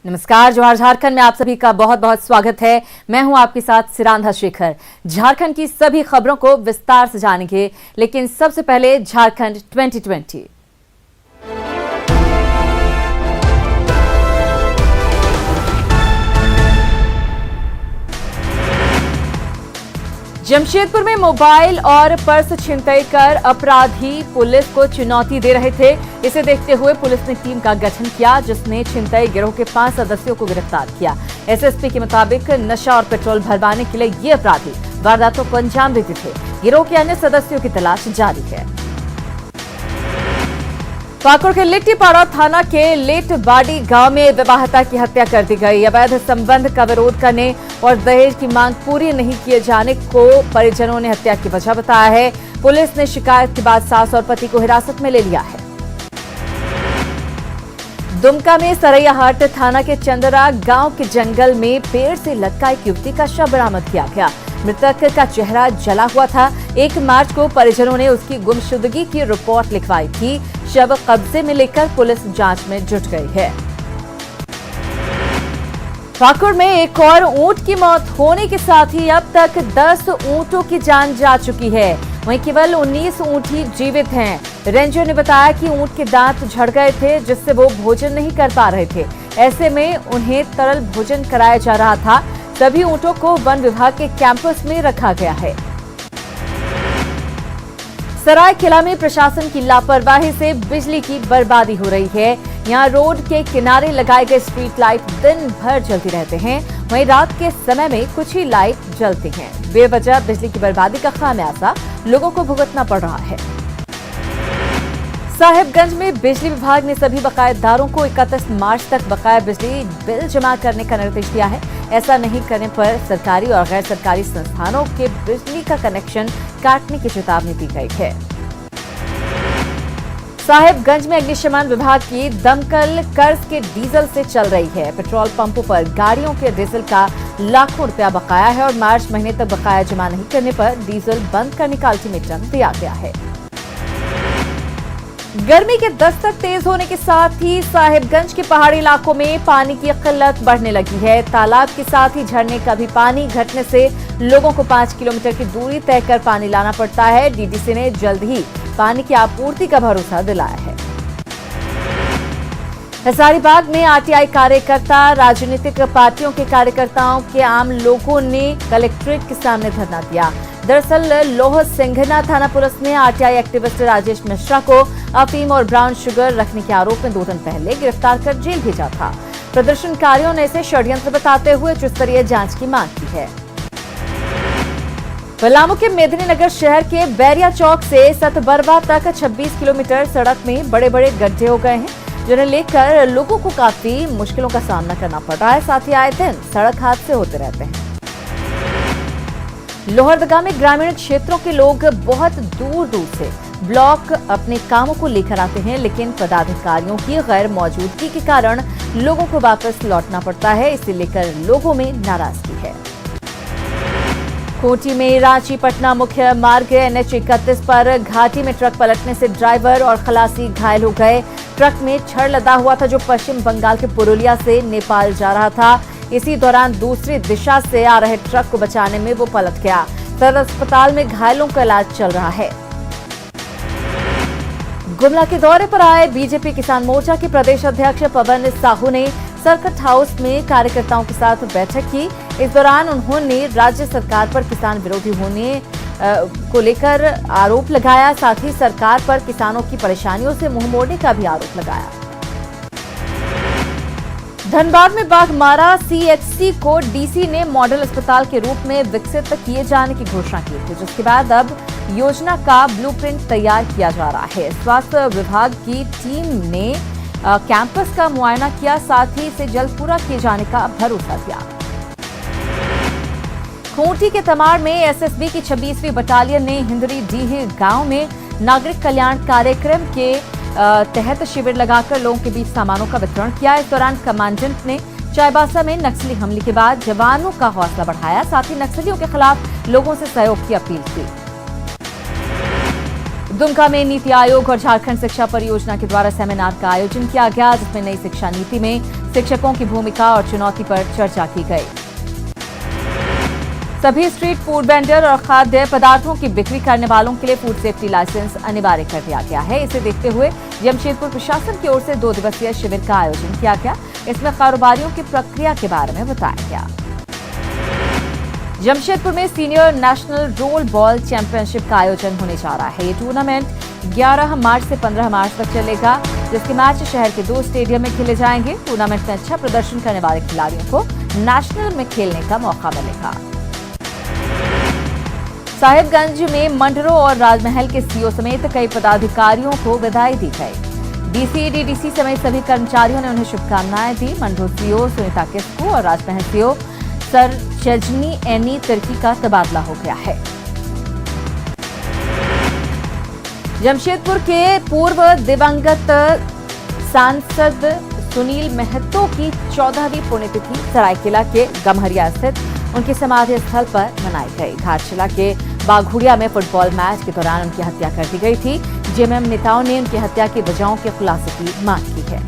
नमस्कार, जोहार झारखंड में आप सभी का बहुत बहुत स्वागत है। मैं हूं आपके साथ सिरांधा शेखर। झारखंड की सभी खबरों को विस्तार से जानेंगे, लेकिन सबसे पहले झारखंड 2020। जमशेदपुर में मोबाइल और पर्स छिनतई कर अपराधी पुलिस को चुनौती दे रहे थे। इसे देखते हुए पुलिस ने टीम का गठन किया, जिसने छिनतई गिरोह के 5 सदस्यों को गिरफ्तार किया। एसएसपी के मुताबिक नशा और पेट्रोल भरवाने के लिए ये अपराधी वारदातों को अंजाम देते थे। गिरोह के अन्य सदस्यों की तलाश जारी है। पाकुड़ के लिट्टीपाड़ा थाना के लेटबाड़ी गांव में विवाहिता की हत्या कर दी गई। अवैध संबंध का विरोध करने और दहेज की मांग पूरी नहीं किए जाने को परिजनों ने हत्या की वजह बताया है। पुलिस ने शिकायत के बाद सास और पति को हिरासत में ले लिया है। दुमका में सरैयाहाट थाना के चंदरा गांव के जंगल में पेड़ से लटका एक युवती का शव बरामद किया गया। मृतक का चेहरा जला हुआ था। 1 मार्च को परिजनों ने उसकी गुमशुदगी की रिपोर्ट लिखवाई थी। शव कब्जे में लेकर पुलिस जांच में जुट गई है। पाकुड़ में एक और ऊंट की मौत होने के साथ ही अब तक 10 ऊंटों की जान जा चुकी है। वहीं केवल 19 ऊंट ही जीवित हैं। रेंजर ने बताया कि ऊंट के दांत झड़ गए थे, जिससे वो भोजन नहीं कर पा रहे थे। ऐसे में उन्हें तरल भोजन कराया जा रहा था। सभी ऊंटों को वन विभाग के कैंपस में रखा गया है। सरायकेला में प्रशासन की लापरवाही से बिजली की बर्बादी हो रही है। यहाँ रोड के किनारे लगाए गए स्ट्रीट लाइट दिन भर जलती रहते हैं। वहीं रात के समय में कुछ ही लाइट जलती हैं। बेवजह बिजली की बर्बादी का खामियाजा लोगों को भुगतना पड़ रहा है। साहिबगंज में बिजली विभाग ने सभी बकायेदारों को 31 मार्च तक बकाया बिजली बिल जमा करने का निर्देश दिया है। ऐसा नहीं करने पर सरकारी और गैर सरकारी संस्थानों के बिजली का कनेक्शन काटने की चेतावनी दी गई है। साहिबगंज में अग्निशमन विभाग की दमकल कर्ज के डीजल से चल रही है। पेट्रोल पंपों पर गाड़ियों के डीजल का लाखों रुपया बकाया है और मार्च महीने तक बकाया जमा नहीं करने पर डीजल बंद करने का अल्टीमेटम दिया गया है। गर्मी के दस्तक तेज होने के साथ ही साहिबगंज के पहाड़ी इलाकों में पानी की किल्लत बढ़ने लगी है। तालाब के साथ ही झरने का भी पानी घटने से लोगों को 5 किलोमीटर की दूरी तय कर पानी लाना पड़ता है। डीडीसी ने जल्द ही पानी की आपूर्ति का भरोसा दिलाया है। हजारीबाग में आरटीआई कार्यकर्ता, राजनीतिक पार्टियों के कार्यकर्ताओं के आम लोगों ने कलेक्ट्रेट के सामने धरना दिया। दरअसल लोह सिंघना थाना पुलिस ने आरटीआई एक्टिविस्ट राजेश मिश्रा को अफीम और ब्राउन शुगर रखने के आरोप में 2 दिन पहले गिरफ्तार कर जेल भेजा था। प्रदर्शनकारियों ने इसे षड्यंत्र बताते हुए उच्चस्तरीय जांच की मांग की है। पलामू के मेदिनीनगर शहर के बैरिया चौक से सतबरवा तक 26 किलोमीटर सड़क में बड़े बड़े गड्ढे हो गए हैं, जिन्हें लेकर लोगों को काफी मुश्किलों का सामना करना पड़ रहा है। साथ ही आए दिन सड़क हादसे होते रहते हैं। लोहरदगा में ग्रामीण क्षेत्रों के लोग बहुत दूर दूर से ब्लॉक अपने कामों को लेकर आते हैं, लेकिन पदाधिकारियों की गैर मौजूदगी के कारण लोगों को वापस लौटना पड़ता है। इसे लेकर लोगों में नाराजगी है। खूंटी में रांची पटना मुख्य मार्ग NH 31 पर घाटी में ट्रक पलटने से ड्राइवर और खलासी घायल हो गए। ट्रक में छड़ लदा हुआ था, जो पश्चिम बंगाल के पुरुलिया से नेपाल जा रहा था। इसी दौरान दूसरी दिशा से आ रहे ट्रक को बचाने में वो पलट गया। सदर अस्पताल में घायलों का इलाज चल रहा है। गुमला के दौरे पर आए बीजेपी किसान मोर्चा के प्रदेश अध्यक्ष पवन साहू ने सर्किट हाउस में कार्यकर्ताओं के साथ बैठक की। इस दौरान उन्होंने राज्य सरकार पर किसान विरोधी होने को लेकर आरोप लगाया। साथ ही सरकार पर किसानों की परेशानियों से मुंह मोड़ने का भी आरोप लगाया। धनबाद में बाघमारा CHC को डीसी ने मॉडल अस्पताल के रूप में विकसित किए जाने की घोषणा की थी, जिसके बाद अब योजना का ब्लूप्रिंट तैयार किया जा रहा है। स्वास्थ्य विभाग की टीम ने कैंपस का मुआयना किया, साथ ही इसे जल्द पूरा किए जाने का भरोसा दिया। खूंटी के तमाड़ में एसएसबी की 26वीं बटालियन ने हिंदरी डीह गांव में नागरिक कल्याण कार्यक्रम के तहत शिविर लगाकर लोगों के बीच सामानों का वितरण किया। इस दौरान कमांडेंट ने चाईबासा में नक्सली हमले के बाद जवानों का हौसला बढ़ाया, साथ ही नक्सलियों के खिलाफ लोगों से सहयोग की अपील की। दुमका में नीति आयोग और झारखंड शिक्षा परियोजना के द्वारा सेमिनार का आयोजन किया गया, जिसमें नई शिक्षा नीति में शिक्षकों की भूमिका और चुनौती पर चर्चा की गई। सभी स्ट्रीट फूड वेंडर और खाद्य पदार्थों की बिक्री करने वालों के लिए फूड सेफ्टी लाइसेंस अनिवार्य कर दिया गया है। इसे देखते हुए जमशेदपुर प्रशासन की ओर से 2 दिवसीय शिविर का आयोजन किया गया। इसमें कारोबारियों की प्रक्रिया के बारे में बताया गया। जमशेदपुर में senior national role ball championship का आयोजन होने जा रहा है। ये टूर्नामेंट 11 मार्च से 15 मार्च तक चलेगा, जिसके मैच शहर के 2 स्टेडियम में खेले जाएंगे। टूर्नामेंट में अच्छा प्रदर्शन करने वाले खिलाड़ियों को नेशनल में खेलने का मौका मिलेगा। साहिबगंज में मंडरों और राजमहल के सीओ समेत कई पदाधिकारियों को बधाई दी गई। डीसी, डीडीसी समेत सभी कर्मचारियों ने उन्हें शुभकामनाएं दी। मंडरो सीओ सुनीता किस्कू और राजमहल सीओ सर चजनी एनी तिर्की का तबादला हो गया है। जमशेदपुर के पूर्व दिवंगत सांसद सुनील महतो की 14वीं पुण्यतिथि सरायकेला के गम्हरिया स्थित उनके समाधि स्थल पर मनाई गई। घाटशिला के बाघुड़िया में फुटबॉल मैच के दौरान उनकी हत्या कर दी गई थी। जेएमएम नेताओं ने उनकी हत्या की वजहों के खुलासे की मांग की है।